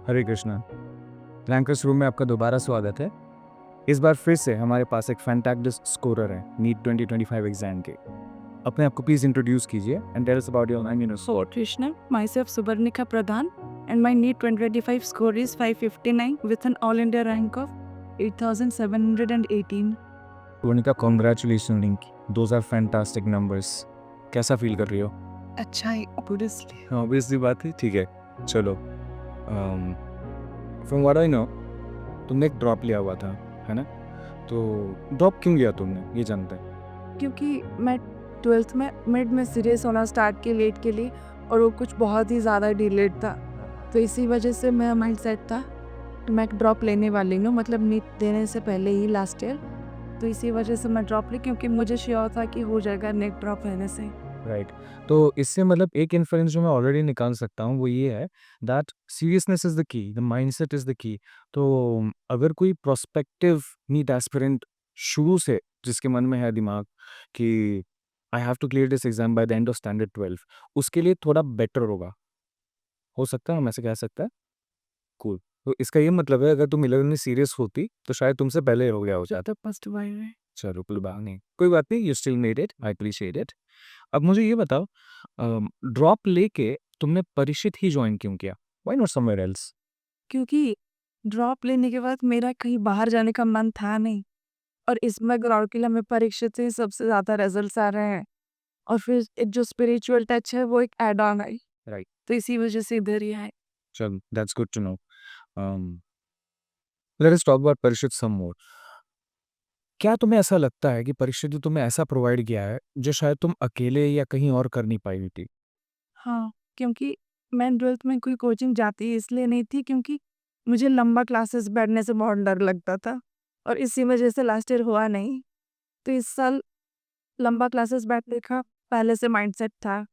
हरे Krishna. Rankers room में आपका दोबारा स्वागत है। इस बार फिर से हमारे पास एक फैंटास्टिक स्कोरर है नीट 2025 एग्जाम के। अपने आप को प्लीज इंट्रोड्यूस कीजिए and tell us about your university. So, Krishna, myself Subarnika Pradhan, and my NEET 2025 score is 559 with an all India rank of 8718. Purnika, congratulation लिंक, दोज आर फैंटास्टिक नंबर्स। कैसा feel कर रही हो? अच्छा है, obviously. ऑब्वियसली बात है, ठीक है। चलो, फ्रॉम व्हाट आई नो तुमने एक ड्रॉप लिया हुआ था, है ना? तो ड्रॉप क्यों लिया तुमने, ये जानते हैं? क्योंकि मैं 12th में मिड में सीरियस होना स्टार्ट किया लेट के लिए, और वो कुछ बहुत ही ज़्यादा डिलेड था, तो इसी वजह से मेरा माइंड सेट था कि मैं ड्रॉप लेने वाली हूँ, मतलब नीट देने से पहले ही लास्ट ईयर। तो इसी वजह से मैं ड्रॉप ली, क्योंकि मुझे श्योर था कि हो जाएगा नेट ड्रॉप रहने से। राइट। तो इससे मतलब एक इन्फ्रेंस जो मैं ऑलरेडी निकाल सकता हूँ वो ये है that seriousness is the key, the mindset is the key. तो अगर कोई प्रोस्पेक्टिव नीट एस्पिरेंट शुरू से जिसके मन में है दिमाग कि I have to clear this exam by the end of standard 12, उसके लिए थोड़ा बेटर होगा, हो सकता है, हम ऐसे कह सकते हैं। कूल। तो इसका ये मतलब है अगर तुम 11 में सीरियस होती तो शायद तुमसे पहले हो गया हो जाता। तो फर्स्ट बार है। चलो कोई बात नहीं, कोई बात नहीं, you still made it, I appreciate it. अब मुझे ये बताओ, ड्रॉप लेके तुमने परिषद ही ज्वाइन क्यों किया? Why not somewhere else? क्योंकि ड्रॉप लेने के बाद मेरा कहीं बाहर जाने का मन था नहीं, और इसमें राउरकेला में परीक्षित से सबसे ज़्यादा रिजल्ट्स आ रहे हैं, और फिर एक जो स्पिरिचुअल टच है वो एक ऐड ऑन आई, राइट। तो इसी वजह से इधर ही आए। चल, that's good to know. Let us talk about Parishad some मोर। क्या तुम्हें ऐसा लगता है कि परिषद ने तुम्हें ऐसा प्रोवाइड किया है जो शायद तुम अकेले या कहीं और कर नहीं पाई थी? हाँ, क्योंकि मैं 12th में कोई कोचिंग जाती इसलिए नहीं थी, क्योंकि मुझे लंबा क्लासेस बैठने से बहुत डर लगता था, और इसी वजह से लास्ट ईयर हुआ नहीं। तो इस साल लंबा क्लासेस बैठने का पहले से माइंडसेट था,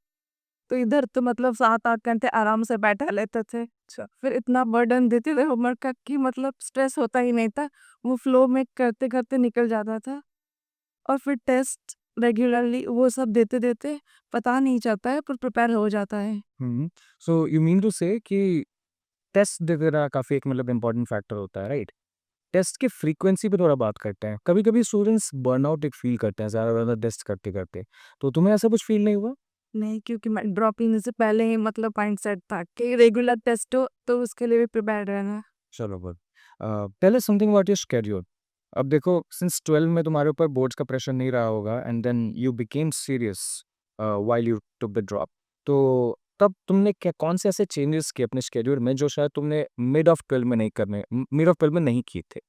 तो इधर तो मतलब 7-8 घंटे आराम से बैठा लेते थे। अच्छा। फिर इतना बर्डन देते थे होमवर्क का कि मतलब स्ट्रेस होता ही नहीं था, वो फ्लो में करते-करते निकल जाता था, और फिर टेस्ट रेगुलरली वो सब देते-देते पता नहीं चलता है, पर प्रिपेयर हो जाता है। सो यू मीन टू से कि टेस्ट वगैरह काफ़ी एक मतलब इम्पोर्टेंट फैक्टर होता है, राइट? टेस्ट की फ्रीक्वेंसी पे थोड़ा बात करते हैं। कभी-कभी स्टूडेंट्स बर्नआउट एक फ़ील करते हैं ज़्यादा टेस्ट करते-करते। तो तुम्हें ऐसा कुछ फ़ील नहीं हुआ? नहीं, क्योंकि मैं ड्रॉप लेने से पहले ही मतलब माइंडसेट था कि रेगुलर टेस्ट हो तो उसके लिए भी प्रिपेयर रहना। चलो good. Tell us something about your schedule. अब देखो, सिंस 12 में तुम्हारे ऊपर बोर्ड्स का प्रेशर नहीं रहा होगा and then you became serious while you took the drop. तो तब तुमने क्या कौन से ऐसे चेंजेस किए अपने शेड्यूल में जो शायद तुमने मिड ऑफ 12 में नहीं किए थे?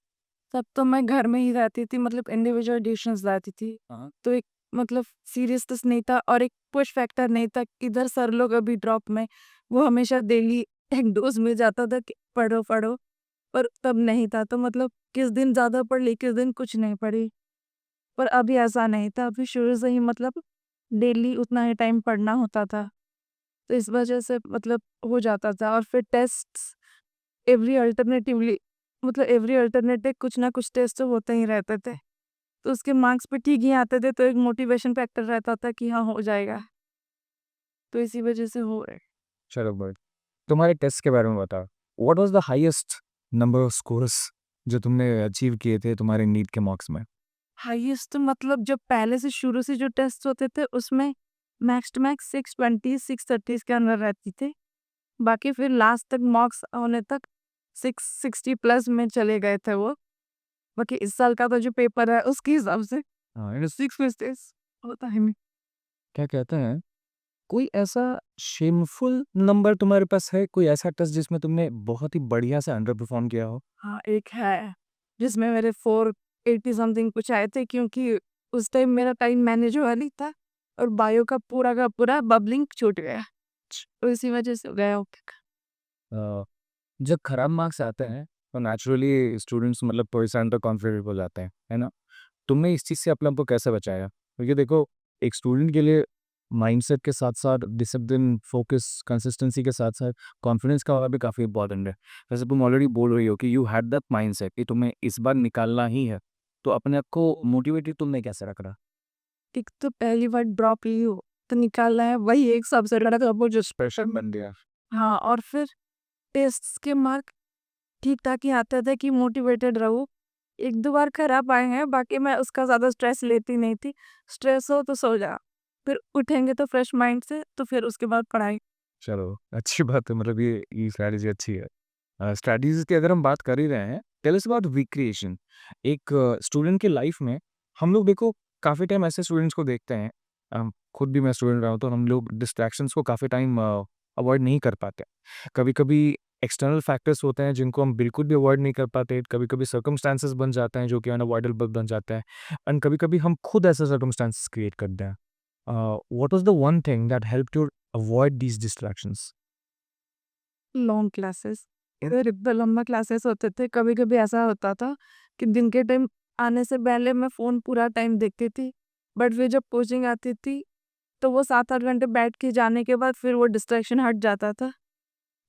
तब तो मैं घर में ही रहती थी, मतलब इंडिविजुअल डिसीजंस लाती थी। हाँ। तो एक मतलब सीरियसनेस नहीं था, और एक पुश फैक्टर नहीं था। इधर सर लोग अभी ड्रॉप में वो हमेशा डेली एक डोज मिल जाता था कि पढ़ो पढ़ो, पर तब नहीं था, तो मतलब किस दिन ज़्यादा पढ़ ली, किस दिन कुछ नहीं पढ़ी। पर अभी ऐसा नहीं था, अभी शुरू से ही मतलब डेली उतना ही टाइम पढ़ना होता था, तो इस वजह से मतलब हो जाता था। और फिर टेस्ट्स एवरी अल्टरनेटिवली, मतलब एवरी अल्टरनेटिव कुछ ना कुछ टेस्ट तो होते ही रहते थे, तो उसके मार्क्स भी ठीक ही आते थे, तो एक मोटिवेशन फैक्टर रहता था कि हाँ हो जाएगा, तो इसी वजह से हो रहा है। चलो गुड। तुम्हारे टेस्ट के बारे में बताओ। What was the highest number of scores जो तुमने अचीव किए थे तुम्हारे नीट के मार्क्स में? हाईएस्ट मतलब जब पहले से शुरू से जो टेस्ट होते थे उसमें मैक्स टू मैक्स 620 630 के अंदर रहती थी, बाकी फिर लास्ट तक मार्क्स होने तक 660 प्लस में चले गए थे वो। बाकी इस साल का तो जो पेपर है उसके हिसाब से हाँ, 6 होता है। क्या कहते हैं, कोई ऐसा शेमफुल नंबर तुम्हारे पास है? कोई ऐसा टेस्ट जिसमें तुमने बहुत ही बढ़िया से अंडर परफॉर्म किया हो? हाँ, एक है, जिसमें मेरे 480 समथिंग कुछ आए थे, क्योंकि उस टाइम मेरा टाइम मैनेज हुआ नहीं था, और बायो का पूरा बबलिंग छूट गया, तो इसी वजह से हो गया। अ, जब खराब मार्क्स आते हैं तो नेचुरली स्टूडेंट्स मतलब थोड़े से अंडर कॉन्फिडेंट हो जाते हैं, है ना? तुमने इस चीज़ से अपने आप को कैसे बचाया? क्योंकि देखो, एक स्टूडेंट के लिए माइंडसेट के साथ-साथ डिसिप्लिन, फोकस, कंसिस्टेंसी के साथ-साथ कॉन्फिडेंस का होना भी काफ़ी इम्पोर्टेंट है। वैसे तुम ऑलरेडी बोल रही हो कि यू हैड दैट माइंडसेट कि तुम्हें इस बार निकालना ही है। तो अपने आप को मोटिवेटेड तुमने कैसे रखा? एक तो पहली बार ड्रॉप ली हो तो निकालना है, वही एक सबसे बड़ा वो जो प्रेशर बन गया। हाँ, और फिर टेस्ट्स के मार्क ठीक-ठाक ही आते थे कि मोटिवेटेड रहूँ। 1-2 बार खराब आए हैं, बाकी मैं उसका ज़्यादा स्ट्रेस लेती नहीं थी। स्ट्रेस हो तो सो जा, फिर उठेंगे तो फ्रेश माइंड से, तो फिर उसके बाद पढ़ाई। चलो, अच्छी बात है, मतलब ये स्ट्रैटेजी अच्छी है। स्ट्रैटेजीज़ की अगर हम बात कर ही रहे हैं, tell us about week creation. एक स्टूडेंट की लाइफ में हम लोग देखो काफ़ी टाइम ऐसे स्टूडेंट्स को देखते हैं, खुद भी मैं स्टूडेंट रहा हूँ, तो हम लोग डिस्ट्रैक्शंस को काफ़ी टाइम अवॉइड नहीं कर पाते। कभी-कभी एक्सटर्नल फैक्टर्स होते हैं जिनको हम बिल्कुल भी अवॉइड नहीं कर पाते, कभी-कभी सर्कमस्टेंसेस बन जाते हैं जो कि अनअवॉइडेबल बन जाते हैं, एंड कभी-कभी हम खुद ऐसे सर्कमस्टेंसेस क्रिएट करते हैं। What was the one thing that helped you avoid these distractions? Long classes, इधर इतना लंबा क्लासेस होते थे, कभी-कभी ऐसा होता था कि दिन के टाइम आने से पहले मैं फ़ोन पूरा टाइम देखती थी, बट फिर जब कोचिंग आती थी, तो वो 7-8 घंटे बैठ के जाने के बाद फिर वो डिस्ट्रैक्शन हट जाता था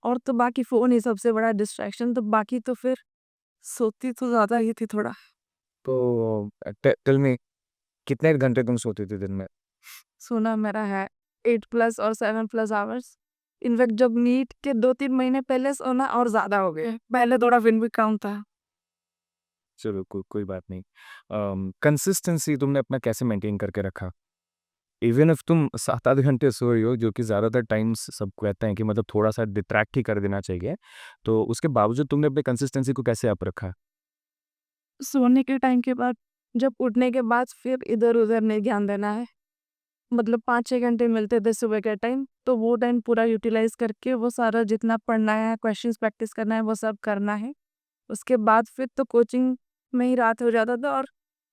और तो बाकी फ़ोन ही सबसे बड़ा डिस्ट्रैक्शन, तो बाकी तो फिर सोती तो ज़्यादा ही थी थोड़ा। तो टेल मी, कितने घंटे तुम सोती थी दिन में? सोना मेरा है 8 प्लस और 7 प्लस आवर्स। इनफैक्ट जब नीट के 2-3 महीने पहले सोना और ज़्यादा हो गया। पहले थोड़ा फिर भी कम था। चलो, कोई बात नहीं। कंसिस्टेंसी तुमने अपना कैसे मेंटेन करके रखा? इवन इफ तुम 7-8 घंटे सो रही हो, जो कि ज़्यादातर टाइम्स सब कहते हैं कि मतलब थोड़ा-सा डिट्रैक्ट ही कर देना चाहिए, तो उसके बावजूद तुमने अपनी कंसिस्टेंसी को कैसे अप रखा? सोने के टाइम के बाद जब उठने के बाद फिर इधर-उधर नहीं ध्यान देना है। मतलब 5-6 घंटे मिलते थे सुबह के टाइम, तो वो टाइम पूरा यूटिलाइज़ करके वो सारा जितना पढ़ना है, क्वेश्चंस प्रैक्टिस करना है, वो सब करना है। उसके बाद फिर तो कोचिंग में ही रात हो जाता था और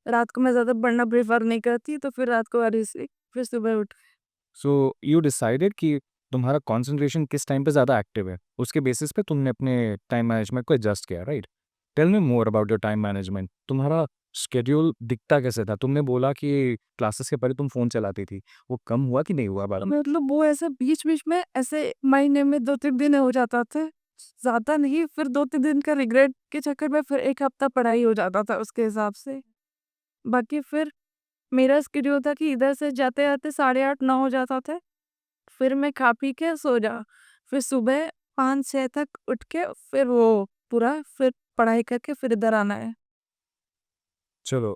रात को मैं ज़्यादा पढ़ना प्रेफ़र नहीं करती, तो फिर रात को आराम से फिर सुबह उठ सो यू डिसाइडेड कि तुम्हारा कंसंट्रेशन किस टाइम पे ज़्यादा एक्टिव है, उसके बेसिस पे तुमने अपने टाइम मैनेजमेंट को एडजस्ट किया, right? Tell me more about your time management. तुम्हारा शेड्यूल दिखता कैसे था? तुमने बोला कि क्लासेस के पहले तुम फ़ोन चलाती थी, वो कम हुआ कि नहीं हुआ बाद में? मतलब वो ऐसे बीच-बीच में ऐसे महीने में 2-3 दिन हो जाता थे, ज़्यादा नहीं, फिर 2-3 दिन का रिग्रेट के चक्कर में फिर 1 हफ्ता पढ़ाई हो जाता था उसके हिसाब से। बाकी फिर मेरा शेड्यूल था कि इधर से जाते-आते 8:30-9 हो जाता था, फिर मैं खा पी के सो जा, फिर सुबह 5-6 तक उठ के फिर वो पूरा फिर पढ़ाई करके फिर इधर आना है। चलो,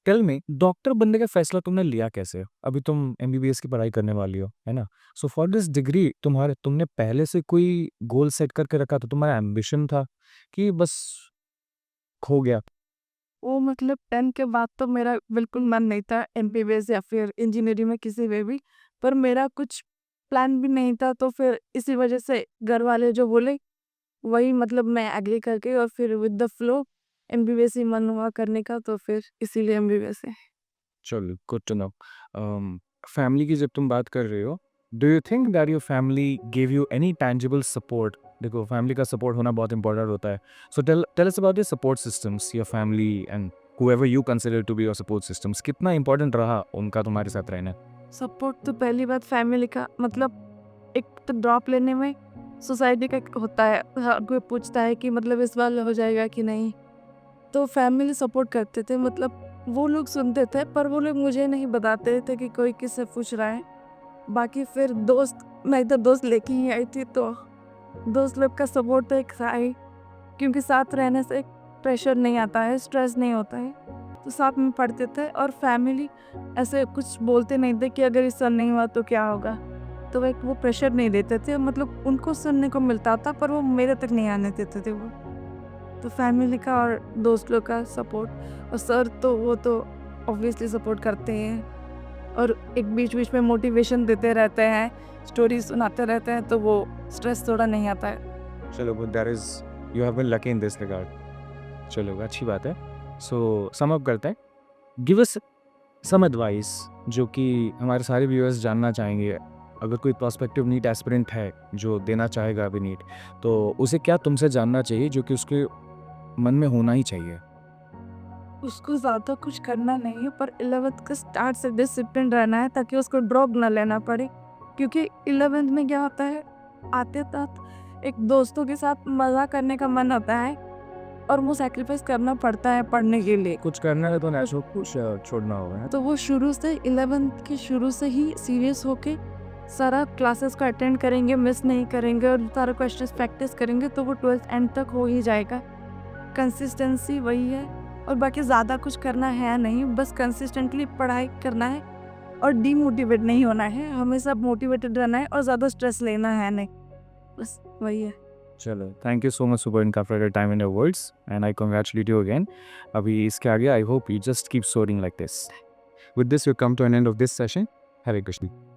टेल मी, डॉक्टर बनने का फैसला तुमने लिया कैसे? अभी तुम एमबीबीएस की पढ़ाई करने वाली हो, है ना? सो फॉर दिस डिग्री तुमने पहले से कोई गोल सेट करके रखा था? तुम्हारा एम्बिशन था कि बस खो गया? वो मतलब 10 के बाद तो मेरा बिल्कुल मन नहीं था एमबीबीएस या फिर इंजीनियरिंग में किसी में भी, पर मेरा कुछ प्लान भी नहीं था, तो फिर इसी वजह से घर वाले जो बोले वही मतलब मैं एग्री करके और फिर विद द फ्लो एमबीबीएस ही मन हुआ करने का, तो फिर इसीलिए एमबीबीएस है। चलो, गुड टू नो। फैमिली की जब तुम बात कर रहे हो, do you think that your family give you any tangible support? देखो, फैमिली का सपोर्ट होना बहुत इंपॉर्टेंट होता है। So tell tell us about your support systems, your family and whoever you consider to be your support systems. कितना important रहा उनका तुम्हारे साथ रहना? सपोर्ट तो पहली बात फैमिली का मतलब एक तो ड्रॉप लेने में सोसाइटी का एक होता है, हर कोई पूछता है कि मतलब इस बार हो जाएगा कि नहीं, तो फैमिली सपोर्ट करते थे, मतलब वो लोग सुनते थे पर वो लोग मुझे नहीं बताते थे कि कोई किससे पूछ रहा है। बाकी फिर दोस्त, मैं इधर दोस्त लेके ही आई थी, तो दोस्त लोग का सपोर्ट तो एक था ही, क्योंकि साथ रहने से प्रेशर नहीं आता है, स्ट्रेस नहीं होता है, तो साथ में पढ़ते थे और फैमिली ऐसे कुछ बोलते नहीं थे कि अगर इस साल नहीं हुआ तो क्या होगा, तो एक वो प्रेशर नहीं देते थे, मतलब उनको सुनने को मिलता था पर वो मेरे तक नहीं आने देते थे वो। तो फैमिली का और दोस्त लोग का सपोर्ट, और सर तो वो तो ऑब्वियसली सपोर्ट करते हैं और एक बीच-बीच में मोटिवेशन देते रहते हैं, स्टोरी सुनाते रहते हैं, तो वो स्ट्रेस थोड़ा नहीं आता है। चलो, good, that is, you have been lucky in this regard. चलो, अच्छी बात है। सो सम अप करते हैं। गिव अस सम एडवाइस जो कि हमारे सारे व्यूअर्स जानना चाहेंगे। अगर कोई प्रोस्पेक्टिव नीट एस्पिरेंट है जो देना चाहेगा अभी नीट, तो उसे क्या तुमसे जानना चाहिए जो कि उसके मन में होना ही चाहिए? उसको ज़्यादा कुछ करना नहीं है, पर 11th के स्टार्ट से डिसिप्लिन रहना है ताकि उसको ड्रॉप ना लेना पड़े, क्योंकि 11th में क्या होता है, आते तक एक दोस्तों के साथ मज़ा करने का मन होता है और वो सैक्रिफाइस करना पड़ता है पढ़ने के लिए। कुछ करना है तो नेचुरल कुछ छोड़ना होगा, है? तो वो शुरू से 11th के शुरू से ही सीरियस होके सारा क्लासेस को अटेंड करेंगे, मिस नहीं करेंगे और सारा क्वेश्चंस प्रैक्टिस करेंगे तो वो 12th एंड तक हो ही जाएगा। कंसिस्टेंसी वही है और बाकी ज़्यादा कुछ करना है नहीं, बस कंसिस्टेंटली पढ़ाई करना है और डीमोटिवेट नहीं होना है, हमेशा मोटिवेटेड रहना है और ज़्यादा स्ट्रेस लेना है नहीं, बस वही है। चलो, thank you so much Suparnika for your time and your words and I congratulate you again. अभी इसके आगे I hope you just keep soaring like this. With this we come to an end of this session. Have a good day.